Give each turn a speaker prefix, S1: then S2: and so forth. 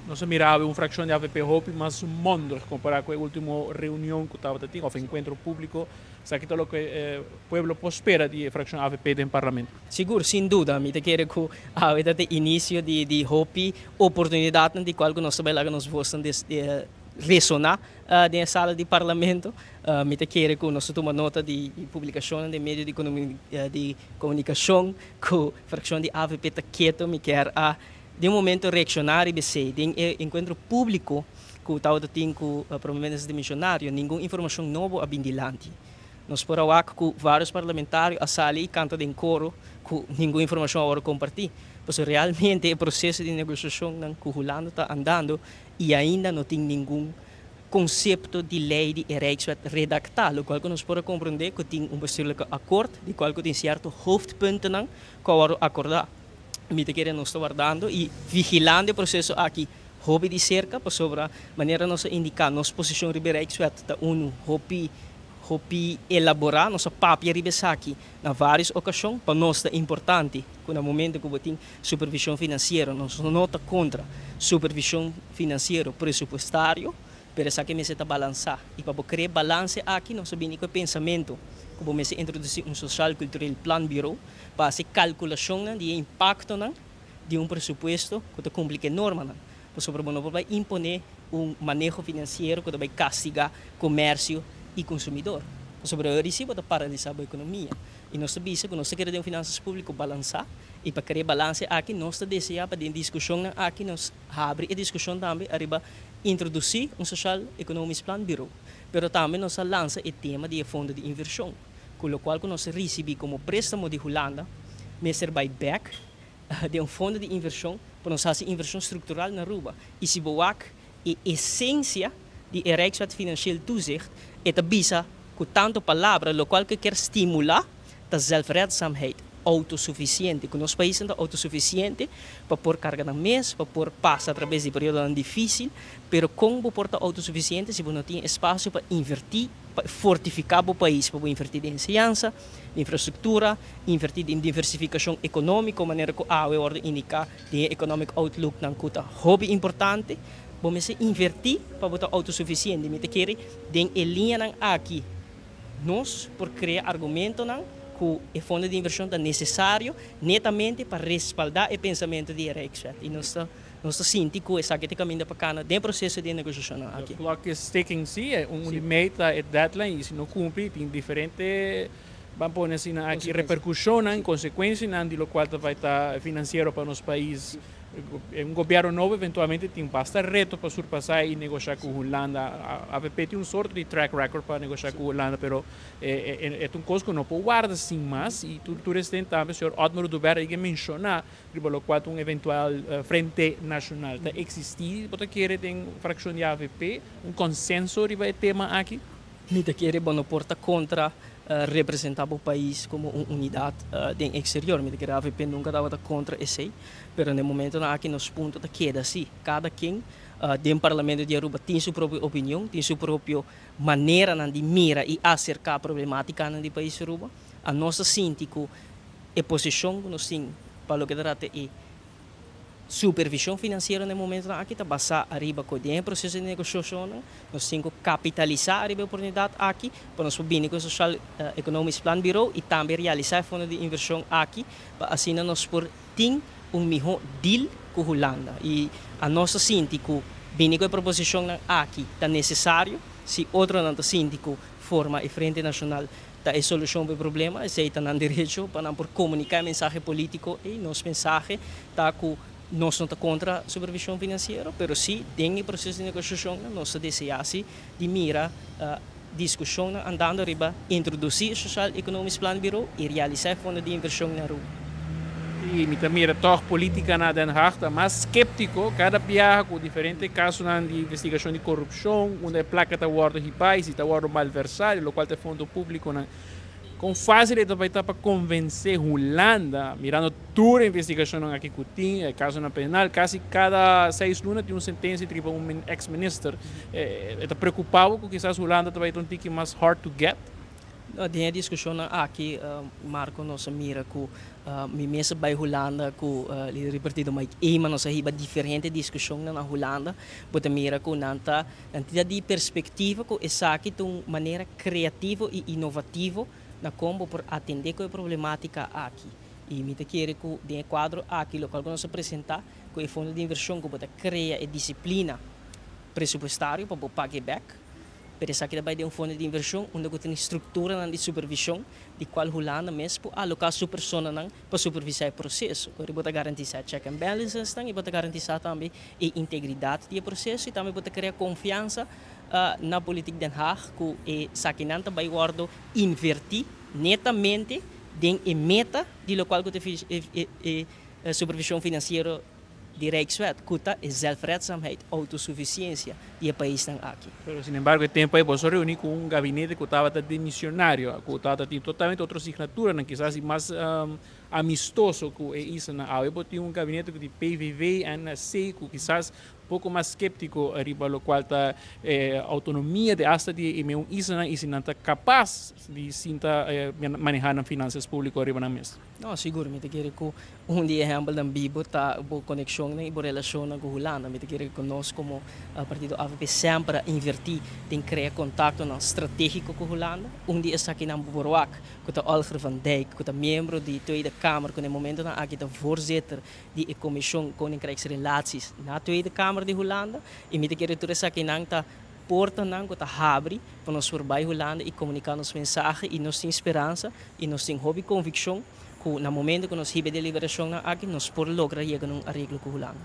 S1: Nós mirava uma fração de AVP Hope, mas mundo comparado com a última reunião que estava tendo, ou encontro público, sabe que todo o que o povo prospera de fração AVP do parlamento.
S2: Seguro, sem dúvida. Me te quero que o início de Hope, oportunidade de qual que nós trabalhamos, nós gostamos de ressonar na sala de parlamento. Me te quero que nós tomamos nota de publicação de meios de comunicação, que a fração de AVP está quieto, me quer de momento reaccionar e BC, de encontro público que o tal tem com promovimentos de missionário, nenhuma informação nova a bindilante. Nós por lá com vários parlamentários a sala e canta em coro com nenhuma informação agora compartilhar. Pois realmente o processo de negociação que o Holanda está andando e ainda não tem nenhum conceito de lei de Rijkswet redactado, o qual nós podemos compreender que tem bestuurlijke acordo, de qual tem certos hoofdpunten que agora acordar. Mita que nós estamos guardando e vigilando o processo aqui. Hobby de cerca, para sobre a maneira nós indicar nossa posição de Rijkswet, hobby elaborar nossa papel aqui na várias ocasiões, para nós é importante, que no momento que você tem supervisão financeira, nós nota contra supervisão financeira pressupostário, para essa que me está balançar. E para criar balance aqui, nós sabemos que o pensamento, que vamos introduzir um social cultural plan bureau, para fazer calculação de impacto de um pressuposto que cumpre a norma. Por sobre não vai imponer manejo financeiro que vai castigar comércio e consumidor. Sobre o risco de paralisar a economia. E nós sabemos que nós queremos finanças públicas balançar e para criar balance aqui nós desejamos para a discussão aqui nós abre a discussão também arriba introduzir um social economic plan bureau. Pero também nós lança o tema de fundo de inversão, com o qual nós recebemos como préstamo de Holanda, Mr. Buyback, de um fundo de inversão para nós fazer inversão estrutural na Aruba. E se boak a essência de Rijkswet financieel toezicht, é a bisa com tanto palavra, o qual que quer estimular a zelfredzaamheid, autossuficiente. Que nosso país é autossuficiente para pôr carga na mesa, para pôr paz através de período difícil, pero como porta autossuficiente se não tem espaço para invertir, para fortificar o país, para invertir em ciência, infraestrutura, invertir em diversificação econômica, maneira que a ordem indicar de economic outlook não custa hobby importante. Vamos invertir para botar autossuficiente. Me te quer den a linha aqui. Nós, por criar argumento, que o fundo de inversão é necessário netamente para respaldar o pensamento de Rijkswet. E nós sentimos que essa aqui caminha para cá no processo de negociação aqui.
S1: O clock is ticking, sim, é limite, é deadline, e se não cumpre, tem diferentes vamos pôr assim aqui repercussão, consequências, do qual vai estar financeiro para o nosso país. Um governo novo eventualmente tem bastante reto para surpassar e negociar com a Holanda. A AVP tem sorte de track record para negociar com a Holanda, mas é uma coisa que não pode guardar assim mais. E tu residente também, o senhor Otmar Duber, que mencionar, pelo qual um eventual frente nacional. Está existir, você quer ter fração de AVP, consenso sobre o tema aqui?
S2: Me quer não porta contra representar o país como uma unidade de exterior. Me quer a AVP nunca estava contra esse, mas no momento aqui nos pontos queda assim. Cada quem dentro do Parlamento de Aruba tem sua própria opinião, tem sua própria maneira de mirar e acercar a problemática do país de Aruba. A nossa síndico é posição que nós temos para o que trata é supervisão financeira no momento aqui está basada arriba com o processo de negociação. Nós temos que capitalizar a oportunidade aqui para nós subir com o Social Economic Plan Bureau e também realizar fundo de inversão aqui para assim nós por ter melhor deal com a Holanda. E a nossa síndico bem com a proposição aqui está necessário se outro não síndico forma a frente nacional da a solução para o problema, aceita não direito para por comunicar mensagem político e nosso mensagem está com nós não estamos contra a supervisão financeira, mas sim, dentro do processo de negociação, nós desejamos de mirar a discussão andando arriba, introduzir o Social Economic Plan Bureau e realizar fundo de inversão na rua.
S1: E me mira toch política na Den Haag, mas escéptico, cada viaje com diferentes casos de investigação de corrupção, onde a placa está guardada em país, está guardada malversada, o qual é fundo público com facilidade vai estar para convencer a Holanda, mirando toda a investigação aqui que tem, caso na penal, quase cada 6 lunas tem uma sentença de um ex-ministro. Está preocupado com que quizás a Holanda vai ter um tique mais hard to get?
S2: Tem a discussão aqui, Marco, nossa mira, que me mesa by Holanda, que o repartido mais ema, nossa riba diferente discussão na Holanda, bota mira que nanta de perspectiva que essa aqui de uma maneira criativa e inovativa na como por atender com a problemática aqui. E me te querer que de quadro aqui local que nós apresentar, que o fundo de inversão que bota cria a disciplina pressupostário para o payback. Pero essa aqui vai ter fundo de inversão onde tem estrutura de supervisão de qual Holanda mesmo alocar sua persona para supervisar o processo. Ele pode garantir check and balances e pode garantir também a integridade do processo e também pode criar confiança na política de Den Haag que saquinanta vai guardar invertir netamente den a meta de qual que a supervisão financeira de Rijkswet, kuta é zelfredzaamheid, autossuficiência e o país está aqui.
S1: Pero, sin embargo, el tempo aí você reunir com um gabinete que estava demissionário, que estava totalmente outra assinatura, quizás mais amistoso que isso na AUE, tinha um gabinete de PVV, ANC, que quizás pouco mais escéptico arriba lo qual está autonomia de hasta de meu isso não está capaz de sinta manejar as finanças públicas arriba na mesa.
S2: Não, seguramente que dia exemplo da Bibo tá boa conexão e boa relação com Holanda, me que conosco como partido AVP sempre invertir, tem criar contato estratégico com Holanda. Dia está aqui na Boroak, com o Alger van Dijk, com o membro da Tweede Kamer, com o momento na aqui da voorzitter de comissão Koninkrijksrelaties na Tweede Kamer de Holanda e me que retornar aqui na ta porta nang ko ta habri para nós voorbij Holanda e comunicar nos mensagens e nós tem esperança e nós tem hobby convicção que no momento que nós recebemos deliberação aqui nós por lograr chegar a um arreglo com Holanda.